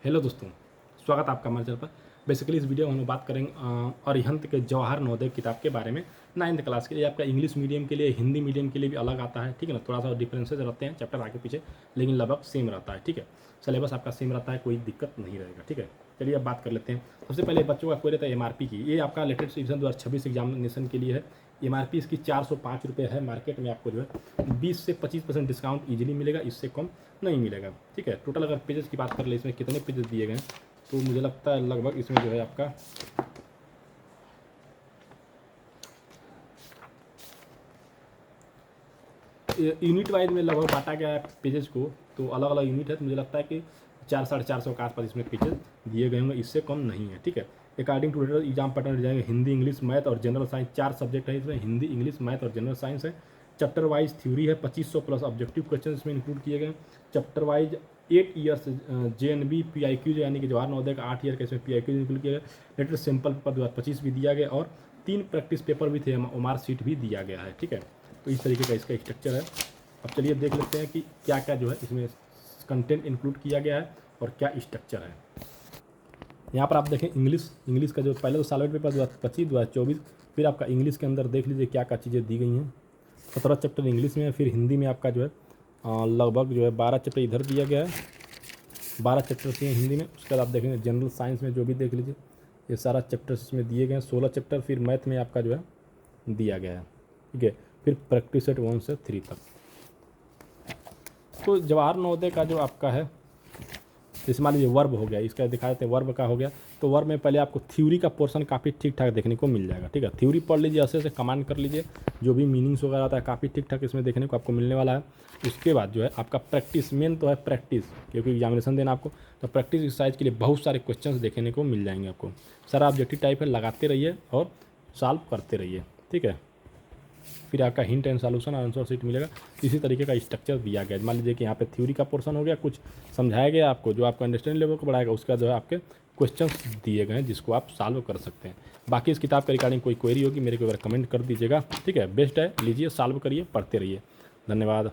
Hello दोस्तों, स्वागत है आपका हमारे चैनल पर। बेसिकली इस वीडियो में हम लोग बात करेंगे अरिहंत के जवाहर नवोदय किताब के बारे में। 9th क्लास के लिए आपका इंग्लिश मीडियम के लिए, हिंदी मीडियम के लिए भी अलग आता है, ठीक है ना। थोड़ा सा डिफरेंसेस रहते हैं चैप्टर आगे पीछे, लेकिन लगभग सेम रहता है, ठीक है। सिलेबस आपका सेम रहता है, कोई दिक्कत नहीं रहेगा, ठीक है। चलिए अब बात कर लेते हैं। सबसे पहले बच्चों का क्वेरी रहता है MRP की। ये आपका लेटेस्ट रिविजन 2026 एग्जामिनेशन के लिए है। MRP इसकी 405 रुपये है। मार्केट में आपको जो है 20 से 25% डिस्काउंट ईजिली मिलेगा, इससे कम नहीं मिलेगा, ठीक है। टोटल अगर पेजेस की बात कर ले, इसमें कितने पेजेस दिए गए हैं, तो मुझे लगता है लगभग इसमें जो है आपका यूनिट वाइज में लगभग बांटा गया है पेजेस को। तो अलग अलग यूनिट है, तो मुझे लगता है कि 400-450 के आसपास इसमें पेजेस दिए गए होंगे, इससे कम नहीं है, ठीक है। अकॉर्डिंग टू एग्जाम पैटर्न जाएंगे हिंदी, इंग्लिश, मैथ और जनरल साइंस। 4 सब्जेक्ट है इसमें, हिंदी, इंग्लिश, मैथ और जनरल साइंस है। चैप्टर वाइज थ्योरी है, 2500 प्लस ऑब्जेक्टिव क्वेश्चन इसमें इंक्लूड किए गए। Chapter wise 8 years JNB PIQ यानी कि जवाहर नवोदय का 8 ईयर का इसमें PIQ इंक्लूड किया गया। लेटेस्ट सैंपल पेपर 2025 भी दिया गया और 3 प्रैक्टिस पेपर भी थे, OMR सीट भी दिया गया है, ठीक है। तो इस तरीके का इसका स्ट्रक्चर है। अब चलिए देख लेते हैं कि क्या क्या जो है इसमें कंटेंट इंक्लूड किया गया है और क्या स्ट्रक्चर है। यहाँ पर आप देखें इंग्लिश का जो पहले तो सालों पेपर 2025 2024, फिर आपका इंग्लिश के अंदर देख लीजिए क्या क्या चीज़ें दी गई हैं। 17 चैप्टर इंग्लिश में है, फिर हिंदी में आपका जो है लगभग जो है 12 चैप्टर इधर दिया गया है, 12 चैप्टर्स हैं हिंदी में। उसके बाद आप देखेंगे जनरल साइंस में जो भी देख लीजिए, ये सारा चैप्टर्स इसमें दिए गए हैं, 16 चैप्टर। फिर मैथ में आपका जो है दिया गया है, ठीक है। फिर प्रैक्टिस सेट 1 से 3 तक। तो जवाहर नवोदय का जो आपका है, जैसे मान लीजिए वर्ब हो गया, इसका दिखा देते हैं वर्ब का हो गया। तो वर्ब में पहले आपको थ्योरी का पोर्शन काफ़ी ठीक ठाक देखने को मिल जाएगा, ठीक है। थ्योरी पढ़ लीजिए, ऐसे ऐसे कमांड कर लीजिए, जो भी मीनिंग्स वगैरह आता है काफ़ी ठीक ठाक इसमें देखने को आपको मिलने वाला है। उसके बाद जो है आपका प्रैक्टिस, मेन तो है प्रैक्टिस, क्योंकि एग्जामिनेशन देना आपको, तो प्रैक्टिस एक्सरसाइज के लिए बहुत सारे क्वेश्चन देखने को मिल जाएंगे आपको। सारा ऑब्जेक्टिव टाइप है, लगाते रहिए और सॉल्व करते रहिए, ठीक है। फिर आपका हिंट एंड सॉल्यूशन और आंसर शीट मिलेगा। इसी तरीके का स्ट्रक्चर दिया गया है। मान लीजिए कि यहाँ पे थ्योरी का पोर्शन हो गया, कुछ समझाया गया आपको जो आपको अंडरस्टैंडिंग लेवल को बढ़ाएगा, उसका जो है आपके क्वेश्चंस दिए गए हैं जिसको आप सॉल्व कर सकते हैं। बाकी इस किताब के रिगार्डिंग कोई क्वेरी होगी मेरे को कमेंट कर दीजिएगा, ठीक है। बेस्ट है, लीजिए, सॉल्व करिए, पढ़ते रहिए। धन्यवाद।